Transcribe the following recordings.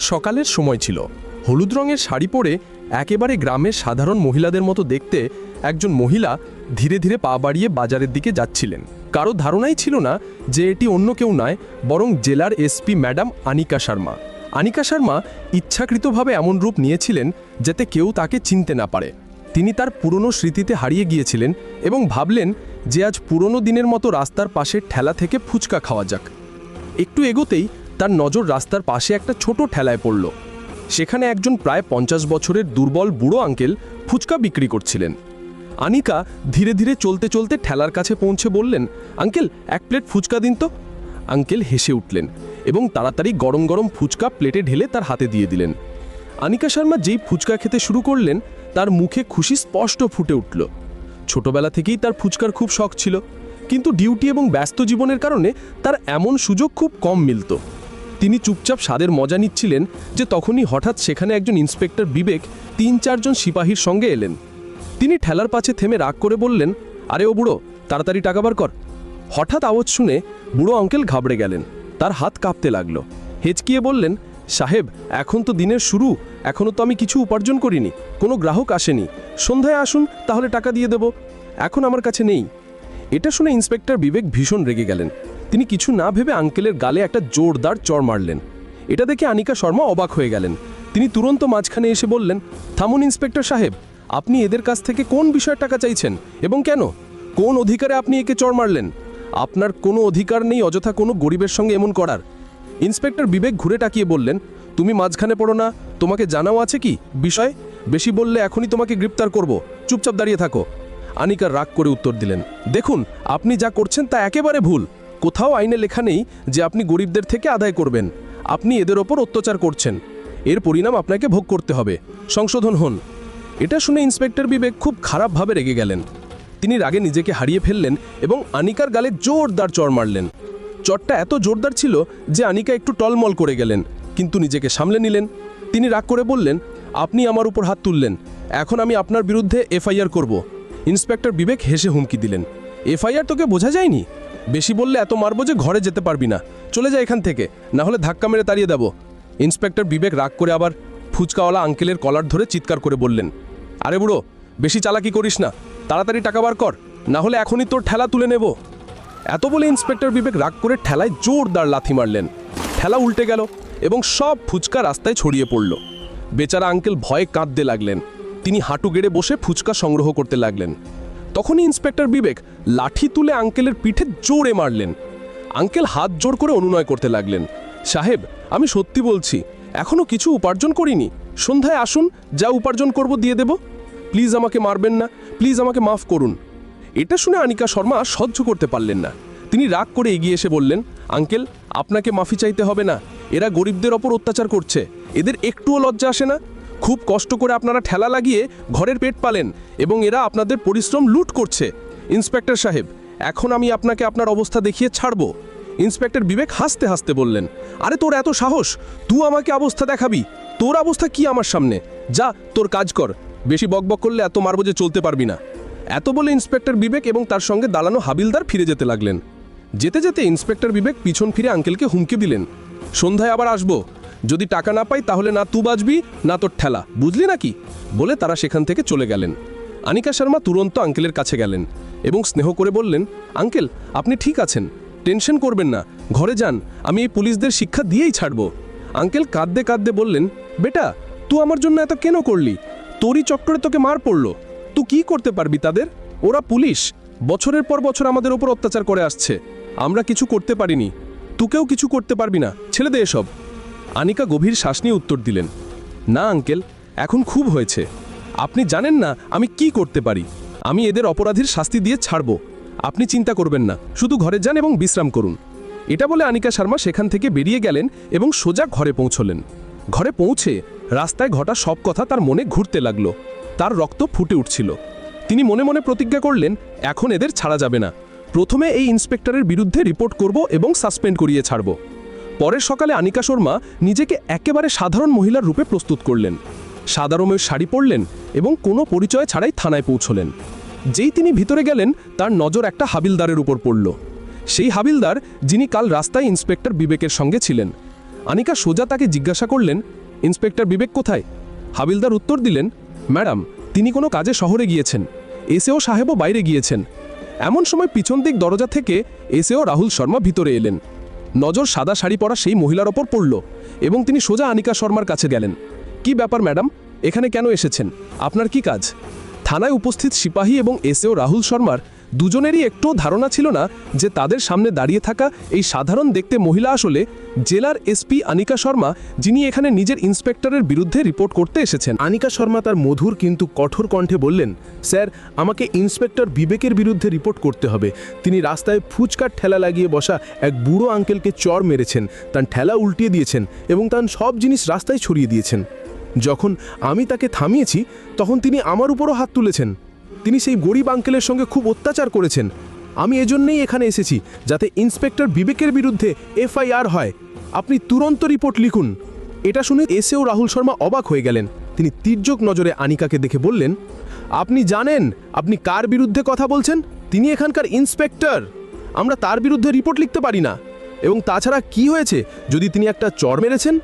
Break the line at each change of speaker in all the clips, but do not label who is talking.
সকালের সময় ছিল। হলুদ রঙের শাড়ি পরে একেবারে গ্রামের সাধারণ মহিলাদের মতো দেখতে একজন মহিলা ধীরে ধীরে পা বাড়িয়ে বাজারের দিকে যাচ্ছিলেন। কারো ধারণাই ছিল না যে এটি অন্য কেউ নয়, বরং জেলার এসপি ম্যাডাম আনিকা শর্মা। আনিকা শর্মা ইচ্ছাকৃতভাবে এমন রূপ নিয়েছিলেন যাতে কেউ তাকে চিনতে না পারে। তিনি তার পুরনো স্মৃতিতে হারিয়ে গিয়েছিলেন এবং ভাবলেন যে আজ পুরনো দিনের মতো রাস্তার পাশের ঠেলা থেকে ফুচকা খাওয়া যাক। একটু এগোতেই তার নজর রাস্তার পাশে একটা ছোট ঠেলায় পড়ল। সেখানে একজন প্রায় 50 বছরের দুর্বল বুড়ো আঙ্কেল ফুচকা বিক্রি করছিলেন। আনিকা ধীরে ধীরে চলতে চলতে ঠেলার কাছে পৌঁছে বললেন, আঙ্কেল, এক প্লেট ফুচকা দিন তো। আঙ্কেল হেসে উঠলেন এবং তাড়াতাড়ি গরম গরম ফুচকা প্লেটে ঢেলে তার হাতে দিয়ে দিলেন। আনিকা শর্মা যেই ফুচকা খেতে শুরু করলেন, তার মুখে খুশি স্পষ্ট ফুটে উঠল। ছোটবেলা থেকেই তার ফুচকার খুব শখ ছিল, কিন্তু ডিউটি এবং ব্যস্ত জীবনের কারণে তার এমন সুযোগ খুব কম মিলত। তিনি চুপচাপ স্বাদের মজা নিচ্ছিলেন যে তখনই হঠাৎ সেখানে একজন ইন্সপেক্টর বিবেক 3-4 জন সিপাহীর সঙ্গে এলেন। তিনি ঠেলার পাশে থেমে রাগ করে বললেন, আরে ও বুড়ো, তাড়াতাড়ি টাকা বার কর। হঠাৎ আওয়াজ শুনে বুড়ো আঙ্কেল ঘাবড়ে গেলেন, তার হাত কাঁপতে লাগলো। হেঁচকিয়ে বললেন, সাহেব, এখন তো দিনের শুরু, এখনও তো আমি কিছু উপার্জন করিনি, কোনো গ্রাহক আসেনি, সন্ধ্যায় আসুন তাহলে টাকা দিয়ে দেব, এখন আমার কাছে নেই। এটা শুনে ইন্সপেক্টর বিবেক ভীষণ রেগে গেলেন। তিনি কিছু না ভেবে আঙ্কেলের গালে একটা জোরদার চড় মারলেন। এটা দেখে আনিকা শর্মা অবাক হয়ে গেলেন। তিনি তুরন্ত মাঝখানে এসে বললেন, থামুন ইন্সপেক্টর সাহেব, আপনি এদের কাছ থেকে কোন বিষয়ে টাকা চাইছেন এবং কেন? কোন অধিকারে আপনি একে চড় মারলেন? আপনার কোনো অধিকার নেই অযথা কোনো গরিবের সঙ্গে এমন করার। ইন্সপেক্টর বিবেক ঘুরে তাকিয়ে বললেন, তুমি মাঝখানে পড়ো না, তোমাকে জানাও আছে কি বিষয়? বেশি বললে এখনই তোমাকে গ্রেপ্তার করব, চুপচাপ দাঁড়িয়ে থাকো। আনিকা রাগ করে উত্তর দিলেন, দেখুন, আপনি যা করছেন তা একেবারে ভুল। কোথাও আইনে লেখা নেই যে আপনি গরিবদের থেকে আদায় করবেন। আপনি এদের ওপর অত্যাচার করছেন, এর পরিণাম আপনাকে ভোগ করতে হবে, সংশোধন হন। এটা শুনে ইন্সপেক্টর বিবেক খুব খারাপভাবে রেগে গেলেন। তিনি রাগে নিজেকে হারিয়ে ফেললেন এবং আনিকার গালে জোরদার চড় মারলেন। চড়টা এত জোরদার ছিল যে আনিকা একটু টলমল করে গেলেন, কিন্তু নিজেকে সামলে নিলেন। তিনি রাগ করে বললেন, আপনি আমার উপর হাত তুললেন, এখন আমি আপনার বিরুদ্ধে এফআইআর করব। ইন্সপেক্টর বিবেক হেসে হুমকি দিলেন, এফআইআর তোকে বোঝা যায়নি? বেশি বললে এত মারবো যে ঘরে যেতে পারবি না, চলে যা এখান থেকে, না হলে ধাক্কা মেরে তাড়িয়ে দেব। ইন্সপেক্টর বিবেক রাগ করে আবার ফুচকাওয়ালা আঙ্কেলের কলার ধরে চিৎকার করে বললেন, আরে বুড়ো, বেশি চালাকি করিস না, তাড়াতাড়ি টাকা বার কর, না হলে এখনই তোর ঠেলা তুলে নেব। এত বলে ইন্সপেক্টর বিবেক রাগ করে ঠেলায় জোরদার লাথি মারলেন। ঠেলা উল্টে গেল এবং সব ফুচকা রাস্তায় ছড়িয়ে পড়ল। বেচারা আঙ্কেল ভয়ে কাঁদতে লাগলেন। তিনি হাঁটু গেড়ে বসে ফুচকা সংগ্রহ করতে লাগলেন। তখনই ইন্সপেক্টর বিবেক লাঠি তুলে আঙ্কেলের পিঠে জোরে মারলেন। আঙ্কেল হাত জোর করে অনুনয় করতে লাগলেন, সাহেব, আমি সত্যি বলছি, এখনও কিছু উপার্জন করিনি, সন্ধ্যায় আসুন, যা উপার্জন করব দিয়ে দেব, প্লিজ আমাকে মারবেন না, প্লিজ আমাকে মাফ করুন। এটা শুনে আনিকা শর্মা সহ্য করতে পারলেন না। তিনি রাগ করে এগিয়ে এসে বললেন, আঙ্কেল, আপনাকে মাফি চাইতে হবে না, এরা গরিবদের ওপর অত্যাচার করছে, এদের একটুও লজ্জা আসে না? খুব কষ্ট করে আপনারা ঠেলা লাগিয়ে ঘরের পেট পালেন এবং এরা আপনাদের পরিশ্রম লুট করছে। ইন্সপেক্টর সাহেব, এখন আমি আপনাকে আপনার অবস্থা দেখিয়ে ছাড়ব। ইন্সপেক্টর বিবেক হাসতে হাসতে বললেন, আরে তোর এত সাহস, তুই আমাকে অবস্থা দেখাবি? তোর অবস্থা কি আমার সামনে? যা, তোর কাজ কর, বেশি বকবক করলে এত মারব যে চলতে পারবি না। এত বলে ইন্সপেক্টর বিবেক এবং তার সঙ্গে দাঁড়ানো হাবিলদার ফিরে যেতে লাগলেন। যেতে যেতে ইন্সপেক্টর বিবেক পিছন ফিরে আঙ্কেলকে হুমকি দিলেন, সন্ধ্যায় আবার আসবো, যদি টাকা না পাই তাহলে না তুই বাঁচবি না তোর ঠেলা, বুঝলি নাকি? বলে তারা সেখান থেকে চলে গেলেন। আনিকা শর্মা তুরন্ত আঙ্কেলের কাছে গেলেন এবং স্নেহ করে বললেন, আঙ্কেল, আপনি ঠিক আছেন, টেনশন করবেন না, ঘরে যান, আমি এই পুলিশদের শিক্ষা দিয়েই ছাড়ব। আঙ্কেল কাঁদতে কাঁদতে বললেন, বেটা, তুই আমার জন্য এত কেন করলি? তোরই চক্করে তোকে মার পড়লো, তুই কি করতে পারবি তাদের? ওরা পুলিশ, বছরের পর বছর আমাদের ওপর অত্যাচার করে আসছে, আমরা কিছু করতে পারিনি, তুকেও কিছু করতে পারবি না, ছেড়ে দে এসব। আনিকা গভীর শ্বাস নিয়ে উত্তর দিলেন, না আঙ্কেল, এখন খুব হয়েছে, আপনি জানেন না আমি কি করতে পারি, আমি এদের অপরাধীর শাস্তি দিয়ে ছাড়ব, আপনি চিন্তা করবেন না, শুধু ঘরে যান এবং বিশ্রাম করুন। এটা বলে আনিকা শর্মা সেখান থেকে বেরিয়ে গেলেন এবং সোজা ঘরে পৌঁছলেন। ঘরে পৌঁছে রাস্তায় ঘটা সব কথা তার মনে ঘুরতে লাগলো। তার রক্ত ফুটে উঠছিল। তিনি মনে মনে প্রতিজ্ঞা করলেন, এখন এদের ছাড়া যাবে না, প্রথমে এই ইন্সপেক্টরের বিরুদ্ধে রিপোর্ট করব এবং সাসপেন্ড করিয়ে ছাড়ব। পরের সকালে আনিকা শর্মা নিজেকে একেবারে সাধারণ মহিলার রূপে প্রস্তুত করলেন। সাদা রঙের শাড়ি পরলেন এবং কোনো পরিচয় ছাড়াই থানায় পৌঁছলেন। যেই তিনি ভিতরে গেলেন, তার নজর একটা হাবিলদারের উপর পড়ল। সেই হাবিলদার যিনি কাল রাস্তায় ইন্সপেক্টর বিবেকের সঙ্গে ছিলেন। আনিকা সোজা তাকে জিজ্ঞাসা করলেন, ইন্সপেক্টর বিবেক কোথায়? হাবিলদার উত্তর দিলেন, ম্যাডাম, তিনি কোনো কাজে শহরে গিয়েছেন, এসএও সাহেবও বাইরে গিয়েছেন। এমন সময় পিছন দিক দরজা থেকে এসএও রাহুল শর্মা ভিতরে এলেন। নজর সাদা শাড়ি পরা সেই মহিলার ওপর পড়ল এবং তিনি সোজা আনিকা শর্মার কাছে গেলেন। কি ব্যাপার ম্যাডাম, এখানে কেন এসেছেন? আপনার কি কাজ? থানায় উপস্থিত সিপাহী এবং এসএও রাহুল শর্মার দুজনেরই একটুও ধারণা ছিল না যে তাদের সামনে দাঁড়িয়ে থাকা এই সাধারণ দেখতে মহিলা আসলে জেলার এসপি আনিকা শর্মা, যিনি এখানে নিজের ইন্সপেক্টরের বিরুদ্ধে রিপোর্ট করতে এসেছেন।
আনিকা শর্মা তার মধুর কিন্তু কঠোর কণ্ঠে বললেন, স্যার, আমাকে ইন্সপেক্টর বিবেকের বিরুদ্ধে রিপোর্ট করতে হবে। তিনি রাস্তায় ফুচকার ঠেলা লাগিয়ে বসা এক বুড়ো আঙ্কেলকে চড় মেরেছেন, তার ঠেলা উল্টিয়ে দিয়েছেন এবং তার সব জিনিস রাস্তায় ছড়িয়ে দিয়েছেন। যখন আমি তাকে থামিয়েছি তখন তিনি আমার উপরও হাত তুলেছেন। তিনি সেই গরিব আঙ্কেলের সঙ্গে খুব অত্যাচার করেছেন। আমি এজন্যই এখানে এসেছি যাতে ইন্সপেক্টর বিবেকের বিরুদ্ধে এফআইআর হয়। আপনি তুরন্ত রিপোর্ট লিখুন। এটা শুনে এসেও রাহুল শর্মা অবাক হয়ে গেলেন। তিনি তির্যক নজরে আনিকাকে দেখে বললেন, আপনি জানেন আপনি কার বিরুদ্ধে কথা বলছেন? তিনি এখানকার ইন্সপেক্টর। আমরা তার বিরুদ্ধে রিপোর্ট লিখতে পারি না। এবং তাছাড়া কি হয়েছে যদি তিনি একটা চড় মেরেছেন?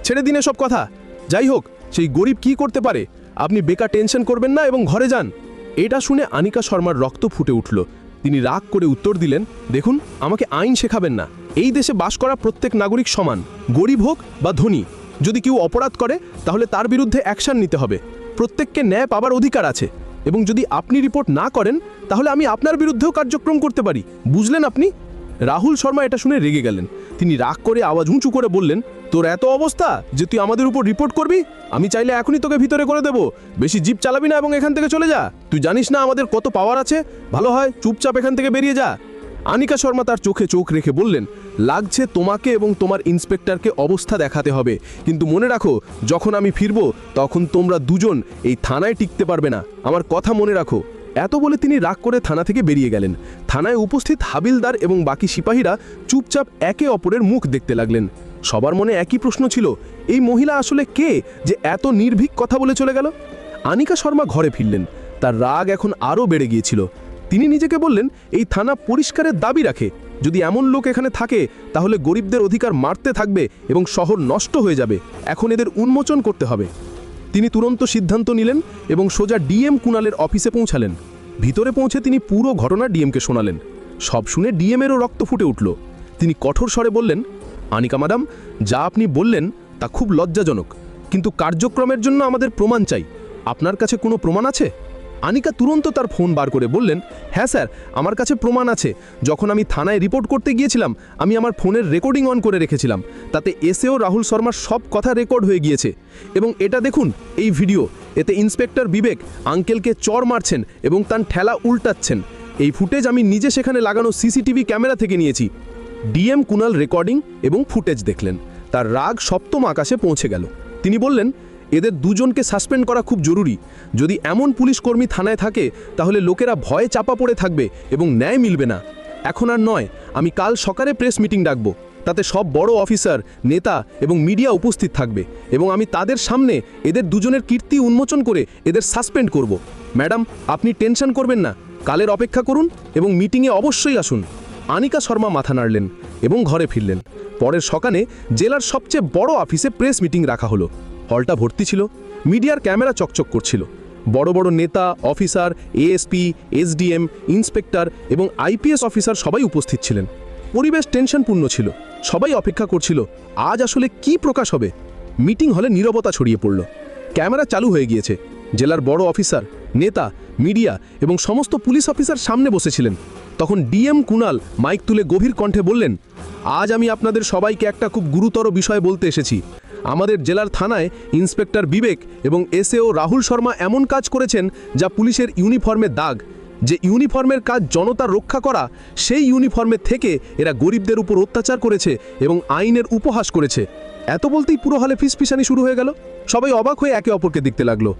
ছেড়ে দিন সব কথা। যাই হোক, সেই গরিব কি করতে পারে? আপনি বেকার টেনশন করবেন না এবং ঘরে যান। এটা শুনে আনিকা শর্মার রক্ত ফুটে উঠল। তিনি রাগ করে উত্তর দিলেন, দেখুন, আমাকে আইন শেখাবেন না। এই দেশে বাস করা প্রত্যেক নাগরিক সমান, গরিব হোক বা ধনী। যদি কেউ অপরাধ করে তাহলে তার বিরুদ্ধে অ্যাকশন নিতে হবে। প্রত্যেককে ন্যায় পাবার অধিকার আছে এবং যদি আপনি রিপোর্ট না করেন তাহলে আমি আপনার বিরুদ্ধেও কার্যক্রম করতে পারি। বুঝলেন আপনি? রাহুল শর্মা এটা শুনে রেগে গেলেন। তিনি রাগ করে আওয়াজ উঁচু করে বললেন, তোর এত অবস্থা যে তুই আমাদের উপর রিপোর্ট করবি? আমি চাইলে এখনই তোকে ভিতরে করে দেব। বেশি জিপ চালাবি না এবং এখান থেকে চলে যা। তুই জানিস না আমাদের কত পাওয়ার আছে? ভালো হয় চুপচাপ এখান থেকে বেরিয়ে যা। আনিকা শর্মা তার চোখে চোখ রেখে বললেন, লাগছে তোমাকে এবং তোমার ইন্সপেক্টরকে অবস্থা দেখাতে হবে, কিন্তু মনে রাখো, যখন আমি ফিরব তখন তোমরা দুজন এই থানায় টিকতে পারবে না। আমার কথা মনে রাখো। এত বলে তিনি রাগ করে থানা থেকে বেরিয়ে গেলেন। থানায় উপস্থিত হাবিলদার এবং বাকি সিপাহীরা চুপচাপ একে অপরের মুখ দেখতে লাগলেন। সবার মনে একই প্রশ্ন ছিল, এই মহিলা আসলে কে যে এত নির্ভীক কথা বলে চলে গেল? আনিকা শর্মা ঘরে ফিরলেন। তার রাগ এখন আরও বেড়ে গিয়েছিল। তিনি নিজেকে বললেন, এই থানা পরিষ্কারের দাবি রাখে। যদি এমন লোক এখানে থাকে তাহলে গরিবদের অধিকার মারতে থাকবে এবং শহর নষ্ট হয়ে যাবে। এখন এদের উন্মোচন করতে হবে। তিনি তুরন্ত সিদ্ধান্ত নিলেন এবং সোজা ডিএম কুণালের অফিসে পৌঁছালেন। ভিতরে পৌঁছে তিনি পুরো ঘটনা ডিএমকে শোনালেন। সব শুনে ডিএমেরও রক্ত ফুটে উঠল। তিনি কঠোর স্বরে বললেন, আনিকা ম্যাডাম, যা আপনি বললেন তা খুব লজ্জাজনক, কিন্তু কার্যক্রমের জন্য আমাদের প্রমাণ চাই। আপনার কাছে কোনো প্রমাণ আছে? আনিকা তুরন্ত তার ফোন বার করে বললেন, হ্যাঁ স্যার, আমার কাছে প্রমাণ আছে। যখন আমি থানায় রিপোর্ট করতে গিয়েছিলাম আমি আমার ফোনের রেকর্ডিং অন করে রেখেছিলাম। তাতে এসএও রাহুল শর্মার সব কথা রেকর্ড হয়ে গিয়েছে। এবং এটা দেখুন, এই ভিডিও, এতে ইন্সপেক্টর বিবেক আঙ্কেলকে চড় মারছেন এবং তার ঠেলা উল্টাচ্ছেন। এই ফুটেজ আমি নিজে সেখানে লাগানো সিসিটিভি ক্যামেরা থেকে নিয়েছি। ডিএম কুণাল রেকর্ডিং এবং ফুটেজ দেখলেন। তার রাগ সপ্তম আকাশে পৌঁছে গেল। তিনি বললেন, এদের দুজনকে সাসপেন্ড করা খুব জরুরি। যদি এমন পুলিশ কর্মী থানায় থাকে তাহলে লোকেরা ভয়ে চাপা পড়ে থাকবে এবং ন্যায় মিলবে না। এখন আর নয়, আমি কাল সকালে প্রেস মিটিং ডাকব। তাতে সব বড় অফিসার, নেতা এবং মিডিয়া উপস্থিত থাকবে এবং আমি তাদের সামনে এদের দুজনের কীর্তি উন্মোচন করে এদের সাসপেন্ড করব। ম্যাডাম, আপনি টেনশন করবেন না। কালের অপেক্ষা করুন এবং মিটিংয়ে অবশ্যই আসুন। আনিকা শর্মা মাথা নাড়লেন এবং ঘরে ফিরলেন। পরের সকালে জেলার সবচেয়ে বড় অফিসে প্রেস মিটিং রাখা হলো। হলটা ভর্তি ছিল। মিডিয়ার ক্যামেরা চকচক করছিল। বড় বড় নেতা, অফিসার, এএসপি, এসডিএম, ইন্সপেক্টর এবং আইপিএস অফিসার সবাই উপস্থিত ছিলেন। পরিবেশ টেনশনপূর্ণ ছিল। সবাই অপেক্ষা করছিল আজ আসলে কি প্রকাশ হবে। মিটিং হলে নীরবতা ছড়িয়ে পড়ল। ক্যামেরা চালু হয়ে গিয়েছে। জেলার বড় অফিসার, নেতা, মিডিয়া এবং সমস্ত পুলিশ অফিসার সামনে বসেছিলেন। তখন ডিএম কুণাল মাইক তুলে গভীর কণ্ঠে বললেন, আজ আমি আপনাদের সবাইকে একটা খুব গুরুতর বিষয় বলতে এসেছি। আমাদের জেলার থানায় ইন্সপেক্টর বিবেক এবং এসএও রাহুল শর্মা এমন কাজ করেছেন যা পুলিশের ইউনিফর্মের দাগ। যে ইউনিফর্মের কাজ জনতার রক্ষা করা, সেই ইউনিফর্মের থেকে এরা গরিবদের উপর অত্যাচার করেছে এবং আইনের উপহাস করেছে। এত বলতেই পুরো হলে ফিসফিসানি শুরু হয়ে গেল। সবাই অবাক হয়ে একে অপরকে দেখতে লাগলো।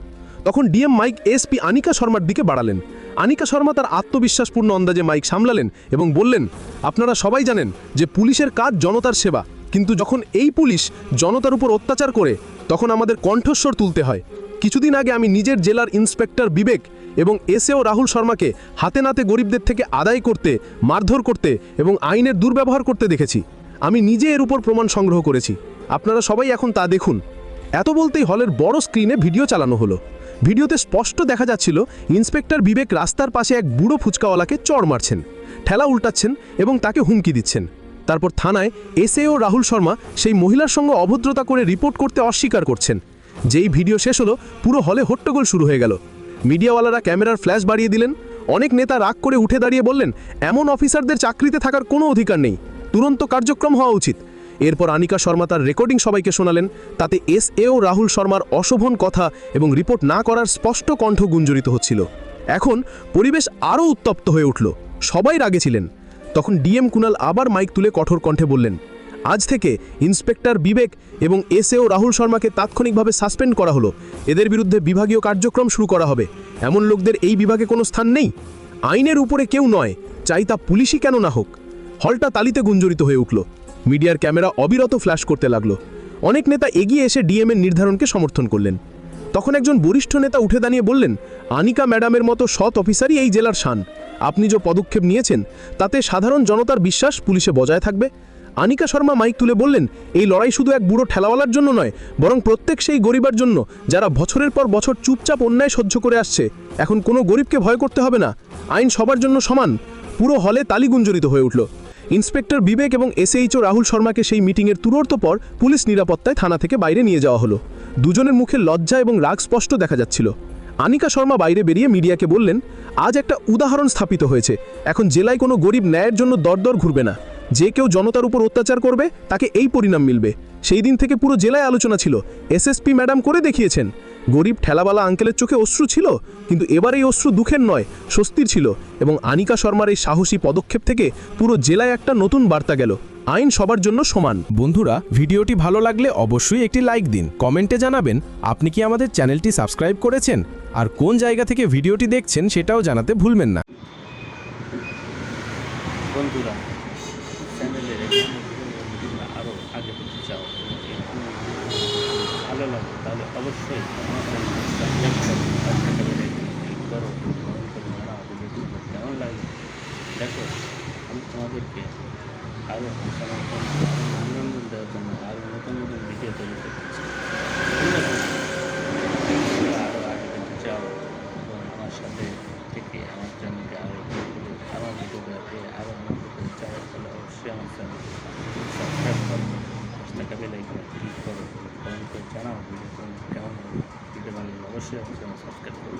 তখন ডিএম মাইক এসপি আনিকা শর্মার দিকে বাড়ালেন। আনিকা শর্মা তার আত্মবিশ্বাসপূর্ণ অন্দাজে মাইক সামলালেন এবং বললেন, আপনারা সবাই জানেন যে পুলিশের কাজ জনতার সেবা, কিন্তু যখন এই পুলিশ জনতার উপর অত্যাচার করে তখন আমাদের কণ্ঠস্বর তুলতে হয়। কিছুদিন আগে আমি নিজের জেলার ইন্সপেক্টর বিবেক এবং এসএও রাহুল শর্মাকে হাতে নাতে গরিবদের থেকে আদায় করতে, মারধর করতে এবং আইনের দুর্ব্যবহার করতে দেখেছি। আমি নিজে এর উপর প্রমাণ সংগ্রহ করেছি। আপনারা সবাই এখন তা দেখুন। এত বলতেই হলের বড় স্ক্রিনে ভিডিও চালানো হলো। ভিডিওতে স্পষ্ট দেখা যাচ্ছিল ইন্সপেক্টর বিবেক রাস্তার পাশে এক বুড়ো ফুচকাওয়ালাকে চড় মারছেন, ঠেলা উল্টাচ্ছেন এবং তাকে হুমকি দিচ্ছেন। তারপর থানায় এসএও রাহুল শর্মা সেই মহিলার সঙ্গে অভদ্রতা করে রিপোর্ট করতে অস্বীকার করছেন। যেই ভিডিও শেষ হলো পুরো হলে হট্টগোল শুরু হয়ে গেল। মিডিয়াওয়ালারা ক্যামেরার ফ্ল্যাশ বাড়িয়ে দিলেন। অনেক নেতা রাগ করে উঠে দাঁড়িয়ে বললেন, এমন অফিসারদের চাকরিতে থাকার কোনো অধিকার নেই, তুরন্ত কার্যক্রম হওয়া উচিত। এরপর আনিকা শর্মা তার রেকর্ডিং সবাইকে শোনালেন। তাতে এসএও রাহুল শর্মার অশোভন কথা এবং রিপোর্ট না করার স্পষ্ট কণ্ঠ গুঞ্জরিত হচ্ছিল। এখন পরিবেশ আরও উত্তপ্ত হয়ে উঠল। সবাই রাগে ছিলেন। তখন ডিএম কুনাল আবার মাইক তুলে কঠোর কণ্ঠে বললেন, আজ থেকে ইন্সপেক্টর বিবেক এবং এসএও রাহুল শর্মাকে তাৎক্ষণিকভাবে সাসপেন্ড করা হলো। এদের বিরুদ্ধে বিভাগীয় কার্যক্রম শুরু করা হবে। এমন লোকদের এই বিভাগে কোনো স্থান নেই। আইনের উপরে কেউ নয়, চাই তা পুলিশই কেন না হোক। হলটা তালিতে গুঞ্জরিত হয়ে উঠল। মিডিয়ার ক্যামেরা অবিরত ফ্ল্যাশ করতে লাগলো। অনেক নেতা এগিয়ে এসে ডিএম এর নির্ধারণকে সমর্থন করলেন। তখন একজন বরিষ্ঠ নেতা উঠে দাঁড়িয়ে বললেন, আনিকা ম্যাডামের মতো সৎ অফিসারই এই জেলার শান। আপনি যে পদক্ষেপ নিয়েছেন তাতে সাধারণ জনতার বিশ্বাস পুলিশে বজায় থাকবে। আনিকা শর্মা মাইক তুলে বললেন, এই লড়াই শুধু এক বুড়ো ঠেলাওয়ালার জন্য নয়, বরং প্রত্যেক সেই গরিবের জন্য যারা বছরের পর বছর চুপচাপ অন্যায় সহ্য করে আসছে। এখন কোনো গরিবকে ভয় করতে হবে না, আইন সবার জন্য সমান। পুরো হলে তালি গুঞ্জরিত হয়ে উঠল। ইন্সপেক্টর বিবেক এবং এসএইচও রাহুল শর্মাকে সেই মিটিংয়ের তুরন্ত পর পুলিশ নিরাপত্তায় থানা থেকে বাইরে নিয়ে যাওয়া হলো। দুজনের মুখে লজ্জা এবং রাগ স্পষ্ট দেখা যাচ্ছিল। আনিকা শর্মা বাইরে বেরিয়ে মিডিয়াকে বললেন, আজ একটা উদাহরণ স্থাপিত হয়েছে। এখন জেলায় কোনো গরিব ন্যায়ের জন্য দরদর ঘুরবে না। যে কেউ জনতার উপর অত্যাচার করবে তাকে এই পরিণাম মিলবে। সেই দিন থেকে পুরো জেলায় আলোচনা ছিল। এসএসপি ম্যাডাম করে দেখিয়েছেন। গরিব ঠেলাওয়ালা আঙ্কেলের চোখে অশ্রু ছিল, কিন্তু এবার এই অশ্রু দুঃখের নয়, স্বস্তির ছিল। এবং আনিকা শর্মার এই সাহসী পদক্ষেপ থেকে পুরো জেলায় একটা নতুন বার্তা গেল, আইন সবার জন্য সমান।
বন্ধুরা, ভিডিওটি ভালো লাগলে অবশ্যই একটি লাইক দিন। কমেন্টে জানাবেন আপনি কি আমাদের চ্যানেলটি সাবস্ক্রাইব করেছেন, আর কোন জায়গা থেকে ভিডিওটি দেখছেন সেটাও জানাতে ভুলবেন না।
বন্ধুরা, চ্যানেলের আরও আগে পেতে চাও, ভালো লাগে তাহলে অবশ্যই আমার চ্যানেলটি সাবস্ক্রাইব করো, পাশে থাকা বেল আইকনে ক্লিক করো, কমেন্ট করে জানাও ভিডিওটি কেমন লাগে। দেখো, আমি তোমাদেরকে আরও মনোরঞ্জন দেওয়ার জন্য আরও নতুন নতুন ভিডিও তৈরি করতেছি। আরও আগে পেতে চাও এবং আমার সাথে থেকে আমার চ্যানেলকে আরও আমার ভিডিও দেখে আরও আমার ভিডিও চাওয়ার ফলে অবশ্যই আমার চ্যানেলকে সাবস্ক্রাইব করো, পাশে থাকা বেল আইকনে ক্লিক করো, কমেন্ট করে জানাও ভিডিও কেমন হবে। ভিডিও ভালো লাগলে অবশ্যই আমার চ্যানেল সাবস্ক্রাইব করো।